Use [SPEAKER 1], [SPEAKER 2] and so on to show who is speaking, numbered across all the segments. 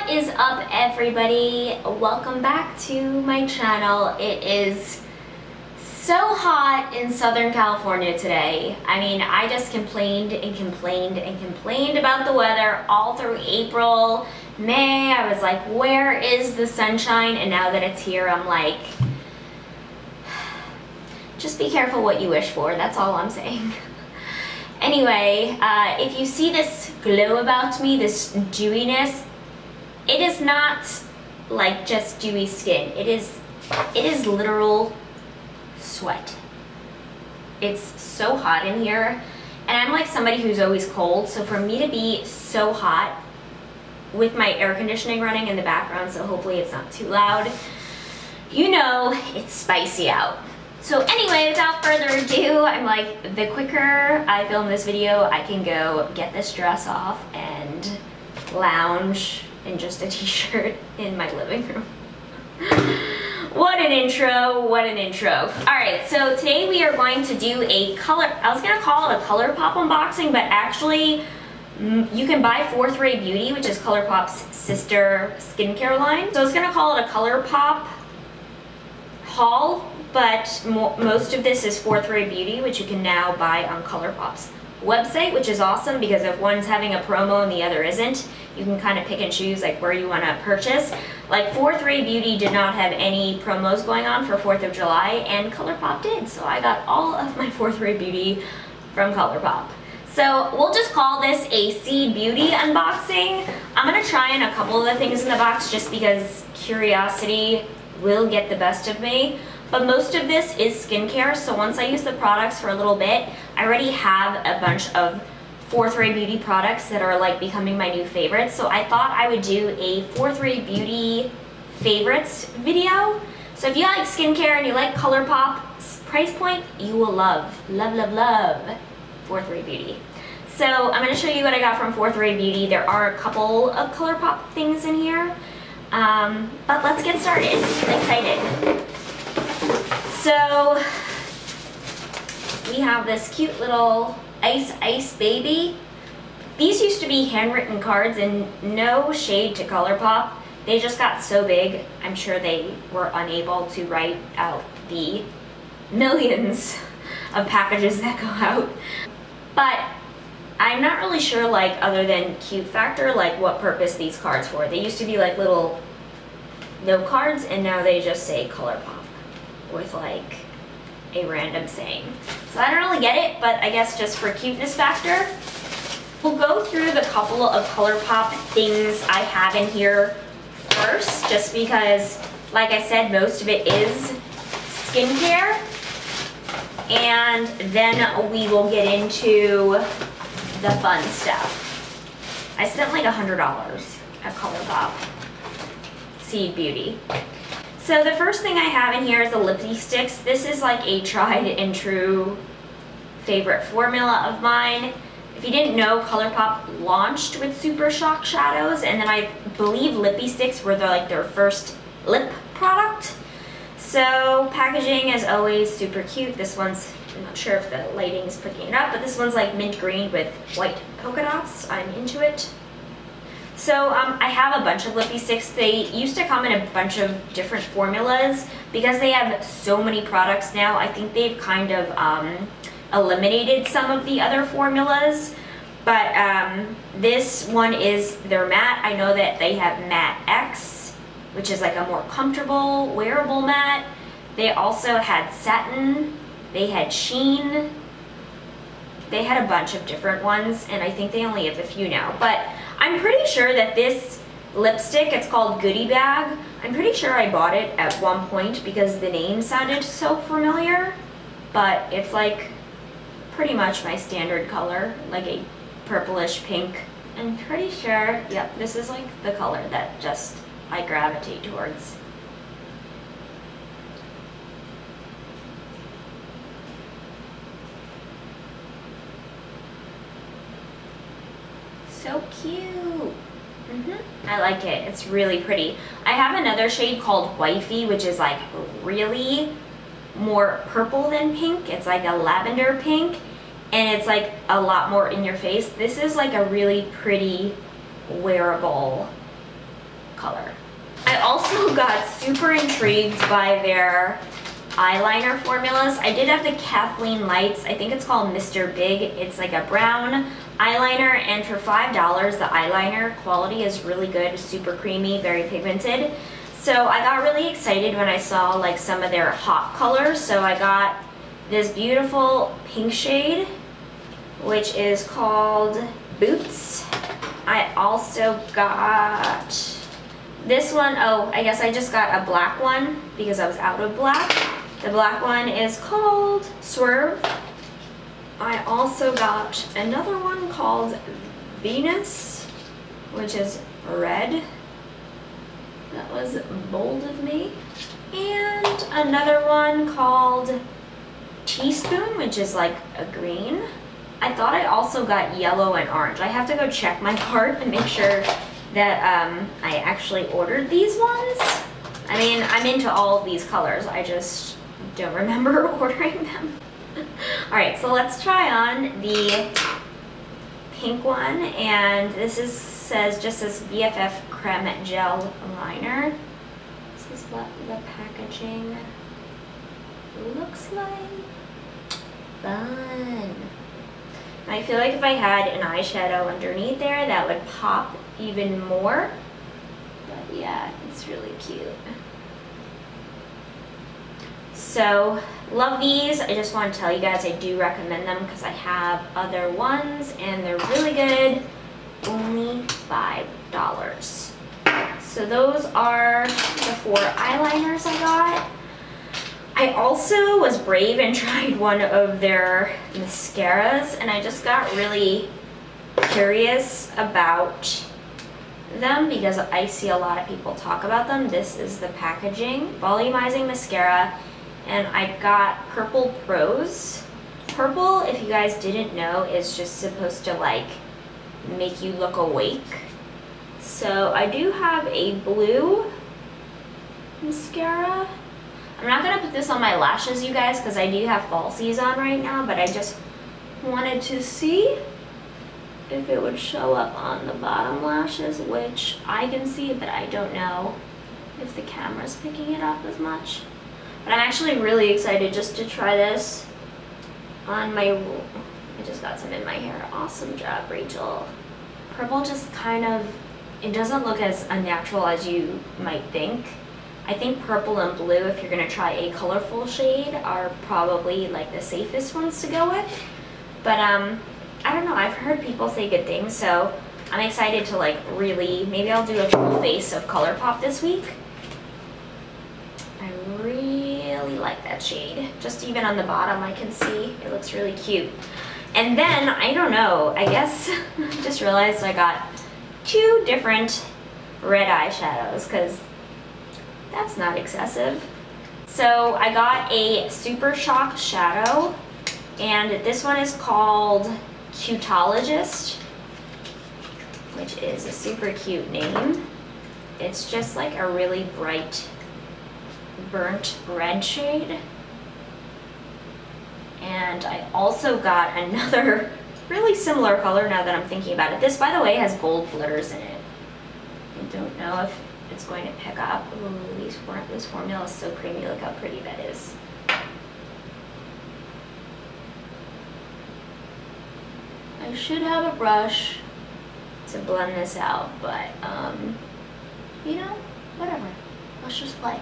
[SPEAKER 1] What is up, everybody? Welcome back to my channel. It is so hot in Southern California today. I mean, I just complained and complained and complained about the weather all through April, May. I was like, where is the sunshine? And now that it's here, I'm like, just be careful what you wish for. That's all I'm saying. Anyway, if you see this glow about me, this dewiness, it is not like just dewy skin. It is literal sweat. It's so hot in here, and I'm like somebody who's always cold, so for me to be so hot with my air conditioning running in the background, so hopefully it's not too loud, you know it's spicy out. So anyway, without further ado, I'm like, the quicker I film this video, I can go get this dress off and lounge in just a t-shirt in my living room. What an intro, what an intro. All right, so today we are going to do a color, I was gonna call it a ColourPop unboxing, but actually you can buy Fourth Ray Beauty, which is ColourPop's sister skincare line. So I was gonna call it a ColourPop haul, but most of this is Fourth Ray Beauty, which you can now buy on ColourPop's website, which is awesome because if one's having a promo and the other isn't, you can kind of pick and choose like where you want to purchase. Like Fourth Ray Beauty did not have any promos going on for 4th of July, and ColourPop did, so I got all of my Fourth Ray Beauty from ColourPop. So we'll just call this a Seed Beauty unboxing. I'm going to try in a couple of the things in the box just because curiosity will get the best of me. But most of this is skincare, so once I use the products for a little bit, I already have a bunch of Fourth Ray Beauty products that are like becoming my new favorites. So I thought I would do a Fourth Ray Beauty favorites video. So if you like skincare and you like ColourPop's price point, you will love Fourth Ray Beauty. So I'm going to show you what I got from Fourth Ray Beauty. There are a couple of ColourPop things in here, but let's get started. I'm excited. So we have this cute little Ice Baby. These used to be handwritten cards, and no shade to ColourPop. They just got so big, I'm sure they were unable to write out the millions of packages that go out. But I'm not really sure, like, other than cute factor, like what purpose these cards for. They used to be like little note cards, and now they just say ColourPop with like a random saying. So I don't really get it, but I guess just for cuteness factor. We'll go through the couple of ColourPop things I have in here first, just because, like I said, most of it is skincare. And then we will get into the fun stuff. I spent like $100 at ColourPop Seed Beauty. So the first thing I have in here is the lippy sticks. This is like a tried and true favorite formula of mine. If you didn't know, ColourPop launched with Super Shock Shadows, and then I believe lippy sticks were their first lip product. So packaging is always super cute. This one's, I'm not sure if the lighting's picking it up, but this one's like mint green with white polka dots. I'm into it. So I have a bunch of lippy sticks. They used to come in a bunch of different formulas. Because they have so many products now, I think they've kind of eliminated some of the other formulas. But this one is their matte. I know that they have Matte X, which is like a more comfortable, wearable matte. They also had satin. They had sheen. They had a bunch of different ones, and I think they only have a few now. But I'm pretty sure that this lipstick, it's called Goodie Bag. I'm pretty sure I bought it at one point because the name sounded so familiar, but it's like pretty much my standard color, like a purplish pink. I'm pretty sure, yep, this is like the color that just I gravitate towards. So cute. I like it. It's really pretty. I have another shade called Wifey, which is like really more purple than pink. It's like a lavender pink, and it's like a lot more in your face. This is like a really pretty wearable color. I also got super intrigued by their eyeliner formulas. I did have the Kathleen Lights. I think it's called Mr. Big. It's like a brown eyeliner, and for $5, the eyeliner quality is really good, super creamy, very pigmented. So I got really excited when I saw like some of their hot colors. So I got this beautiful pink shade, which is called Boots. I also got this one. Oh, I guess I just got a black one because I was out of black. The black one is called Swerve. I also got another one called Venus, which is red. That was bold of me. And another one called Teaspoon, which is like a green. I thought I also got yellow and orange. I have to go check my cart and make sure that I actually ordered these ones. I mean, I'm into all of these colors. I just don't remember ordering them. Alright, so let's try on the pink one, and this says BFF Creme Gel Liner. This is what the packaging looks like. Fun. I feel like if I had an eyeshadow underneath there, that would pop even more. But yeah, it's really cute. So, love these. I just want to tell you guys I do recommend them because I have other ones and they're really good. Only $5. So those are the 4 eyeliners I got. I also was brave and tried one of their mascaras, and I just got really curious about them because I see a lot of people talk about them. This is the packaging. Volumizing mascara, and I got Purple Prose. Purple, if you guys didn't know, is just supposed to like make you look awake. So I do have a blue mascara. I'm not gonna put this on my lashes, you guys, because I do have falsies on right now, but I just wanted to see if it would show up on the bottom lashes, which I can see, but I don't know if the camera's picking it up as much. But I'm actually really excited just to try this on my, I just got some in my hair. Awesome job, Rachel. Purple just kind of, it doesn't look as unnatural as you might think. I think purple and blue, if you're gonna try a colorful shade, are probably like the safest ones to go with. But I don't know, I've heard people say good things, so I'm excited to like really, maybe I'll do a full face of ColourPop this week. I really like that shade. Just even on the bottom I can see, it looks really cute. And then, I don't know, I guess, I just realized I got 2 different red eyeshadows, because that's not excessive. So I got a Super Shock shadow, and this one is called Cutologist, which is a super cute name. It's just like a really bright burnt red shade. And I also got another really similar color now that I'm thinking about it. This, by the way, has gold glitters in it. I don't know if it's going to pick up. Ooh, this formula is so creamy. Look how pretty that is. I should have a brush to blend this out, but you know, whatever. Let's just play.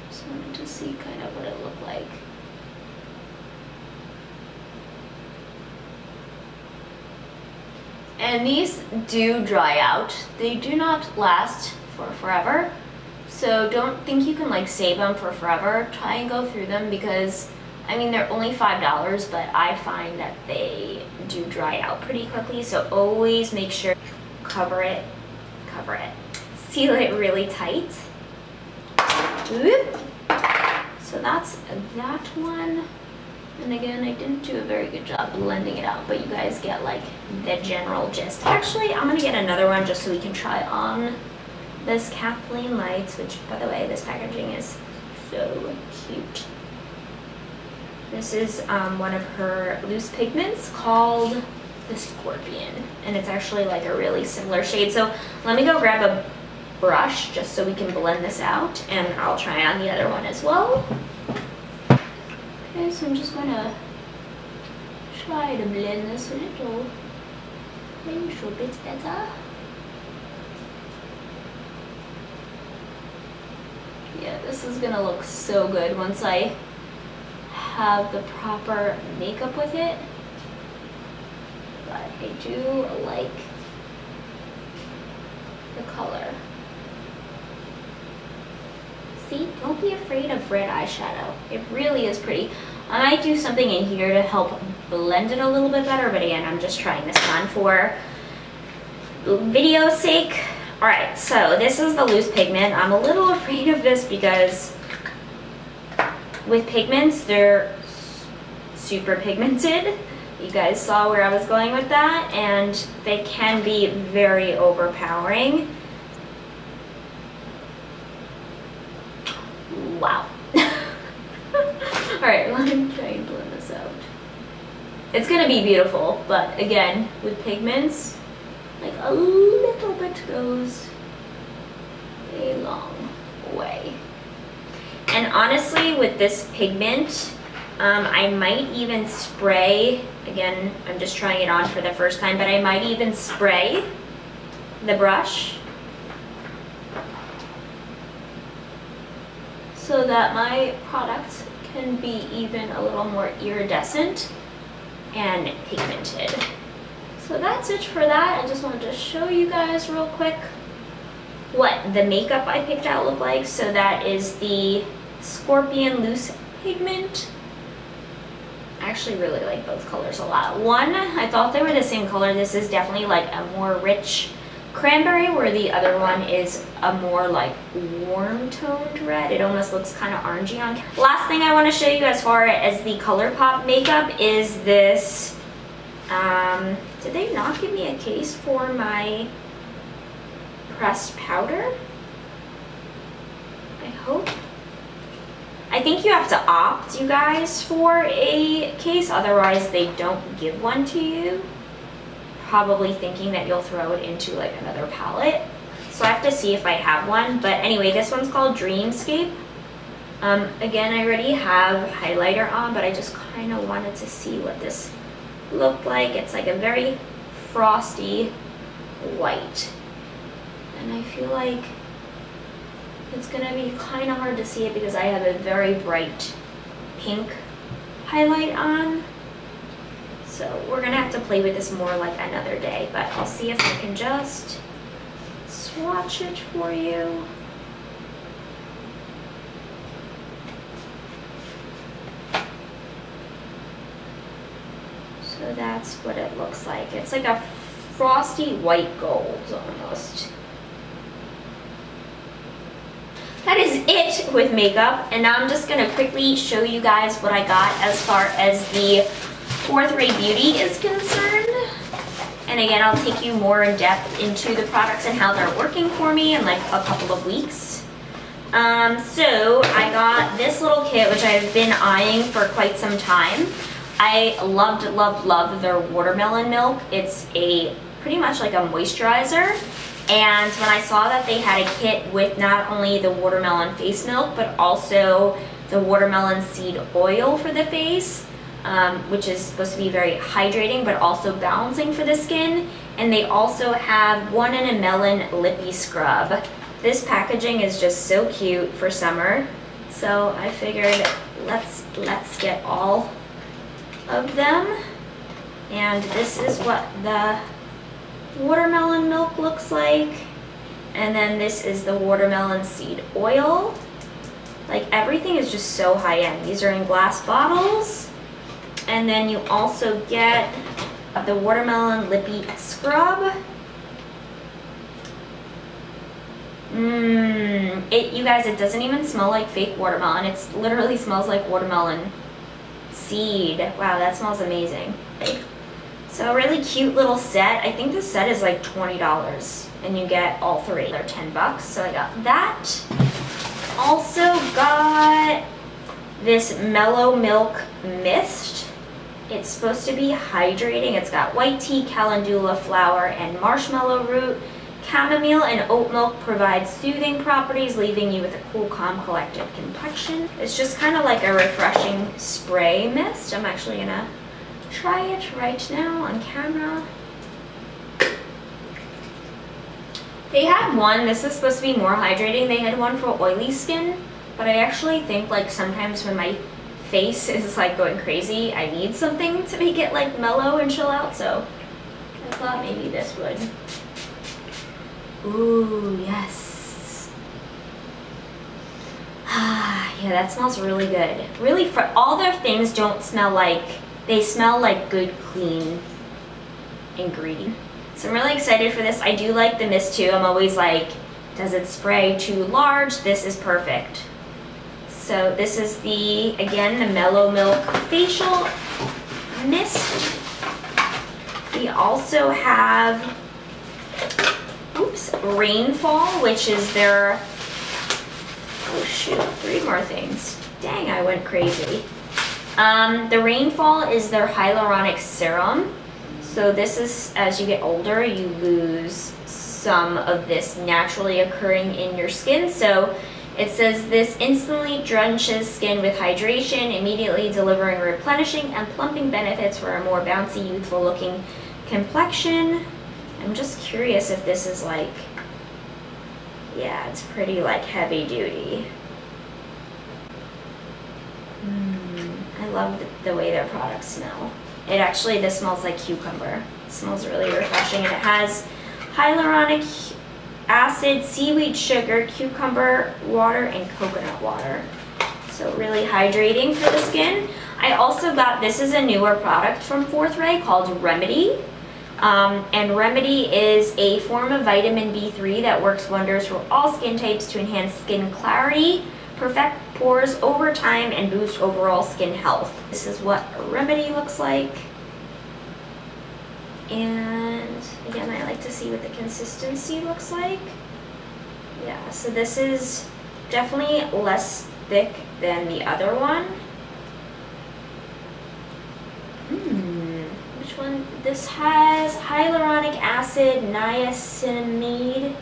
[SPEAKER 1] Just wanted to see kind of what it looked like. And these do dry out. They do not last for forever. So don't think you can like save them for forever. Try and go through them because, I mean, they're only $5, but I find that they do dry out pretty quickly. So always make sure, cover it, seal it really tight. Whoop. So that's that one. And again, I didn't do a very good job blending it out, but you guys get like the general gist. Actually, I'm gonna get another one just so we can try on this Kathleen Lights, which, by the way, this packaging is so cute. This is one of her loose pigments called the Scorpion, and it's actually like a really similar shade. So let me go grab a brush just so we can blend this out, and I'll try on the other one as well. Okay, so I'm just gonna try to blend this a little bit better. Yeah, this is gonna look so good once I have the proper makeup with it. But I do like the color. See, don't be afraid of red eyeshadow. It really is pretty. I might do something in here to help blend it a little bit better, but again, I'm just trying this on for video's sake. All right, so this is the loose pigment. I'm a little afraid of this because with pigments, they're super pigmented. You guys saw where I was going with that, and they can be very overpowering. Wow. All right, let me try and blend this out. It's gonna be beautiful, but again, with pigments, like a little bit goes a long way. And honestly, with this pigment, I might even spray, again, I'm just trying it on for the first time, but I might even spray the brush so that my product can be even a little more iridescent and pigmented. So that's it for that. I just wanted to show you guys real quick what the makeup I picked out looked like. So that is the Scorpion Loose Pigment. I actually really like both colors a lot. One, I thought they were the same color. This is definitely like a more rich cranberry, where the other one is a more like warm toned red. It almost looks kind of orangey on camera. Last thing I want to show you as far as the ColourPop makeup is this. Did they not give me a case for my pressed powder? I hope. I think you have to opt, you guys, for a case, otherwise they don't give one to you. Probably thinking that you'll throw it into like another palette. So I have to see if I have one. But anyway, this one's called Dreamscape. Again, I already have highlighter on, but I just kind of wanted to see what this looked like. It's like a very frosty white. And I feel like it's gonna be kind of hard to see it because I have a very bright pink highlight on. So we're gonna have to play with this more like another day, but I'll see if I can just swatch it for you. So that's what it looks like. It's like a frosty white gold almost. That is it with makeup, and now I'm just gonna quickly show you guys what I got as far as the Fourth Ray Beauty is concerned. And again, I'll take you more in depth into the products and how they're working for me in like a couple of weeks. So I got this little kit, which I've been eyeing for quite some time. I loved their watermelon milk. It's pretty much like a moisturizer. And when I saw that they had a kit with not only the watermelon face milk, but also the watermelon seed oil for the face, which is supposed to be very hydrating, but also balancing for the skin. And they also have 1 in a Melon Lippy Scrub. This packaging is just so cute for summer. So I figured let's get all of them. And this is what the watermelon milk looks like, and then this is the watermelon seed oil. Like, everything is just so high-end. These are in glass bottles, and then you also get the watermelon lippy scrub. You guys, it doesn't even smell like fake watermelon. It literally smells like watermelon seed. Wow, that smells amazing. So a really cute little set. I think this set is like $20 and you get all three. They're $10, so I got that. Also got this Mellow Milk Mist. It's supposed to be hydrating. It's got white tea, calendula flower, and marshmallow root. Chamomile and oat milk provide soothing properties, leaving you with a cool, calm, collected complexion. It's just kind of like a refreshing spray mist. I'm actually gonna try it right now on camera. They had one, this is supposed to be more hydrating. They had one for oily skin, but I actually think like sometimes when my face is like going crazy, I need something to make it like mellow and chill out, so I thought maybe this would. Ooh, yes. Ah, yeah, that smells really good. Really, for all their things don't smell like, they smell like good, clean ingredient. So I'm really excited for this. I do like the mist too. I'm always like, does it spray too large? This is perfect. So this is the, again, the Mellow Milk Facial Mist. We also have, oops, Rainfall, which is their, oh shoot, 3 more things. Dang, I went crazy. The Rainfall is their hyaluronic serum. So this is, as you get older, you lose some of this naturally occurring in your skin. So it says this instantly drenches skin with hydration, immediately delivering replenishing and plumping benefits for a more bouncy, youthful looking complexion. I'm just curious if this is like, yeah, it's pretty like heavy duty. I love the way their products smell. It actually, this smells like cucumber. It smells really refreshing, and it has hyaluronic acid, seaweed sugar, cucumber water, and coconut water. So really hydrating for the skin. I also got, this is a newer product from Fourth Ray called Remedy. And Remedy is a form of vitamin B3 that works wonders for all skin types to enhance skin clarity, perfect pores over time, and boost overall skin health. This is what Remedy looks like. And again, I like to see what the consistency looks like. Yeah, so this is definitely less thick than the other one. Which one? This has hyaluronic acid, niacinamide.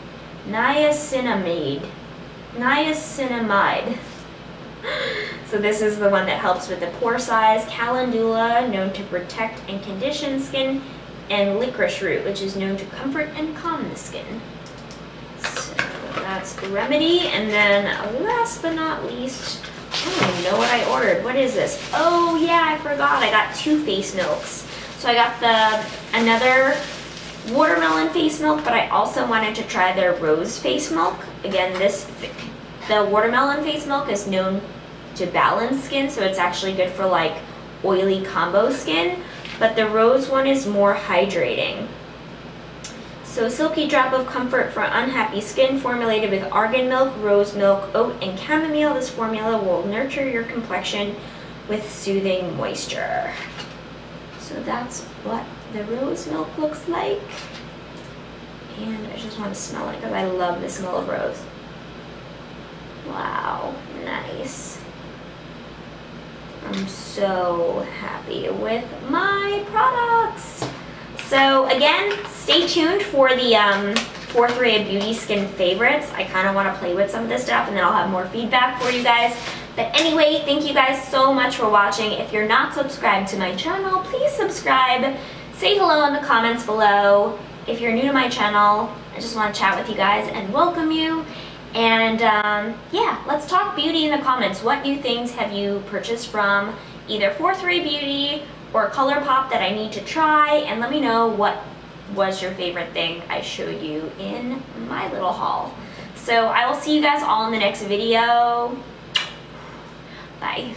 [SPEAKER 1] So this is the one that helps with the pore size. Calendula, known to protect and condition skin, and licorice root, which is known to comfort and calm the skin. So that's Remedy. And then last but not least, I don't even know what I ordered. What is this? Oh yeah, I forgot. I got 2 face milks. So I got another watermelon face milk, but I also wanted to try their rose face milk. Again, the watermelon face milk is known to balance skin, so it's actually good for like oily combo skin, but the rose one is more hydrating. So silky drop of comfort for unhappy skin, formulated with argan milk, rose milk, oat, and chamomile. This formula will nurture your complexion with soothing moisture. So that's what the rose milk looks like. And I just want to smell it because I love the smell of rose. Wow, nice. I'm so happy with my products. So again, stay tuned for the Fourth Ray of Beauty Skin Favorites. I kind of want to play with some of this stuff, and then I'll have more feedback for you guys. But anyway, thank you guys so much for watching. If you're not subscribed to my channel, please subscribe. Say hello in the comments below. If you're new to my channel, I just want to chat with you guys and welcome you. And yeah, let's talk beauty in the comments. What new things have you purchased from either Fourth Ray Beauty or ColourPop that I need to try? And let me know what was your favorite thing I showed you in my little haul. So I will see you guys all in the next video. Bye.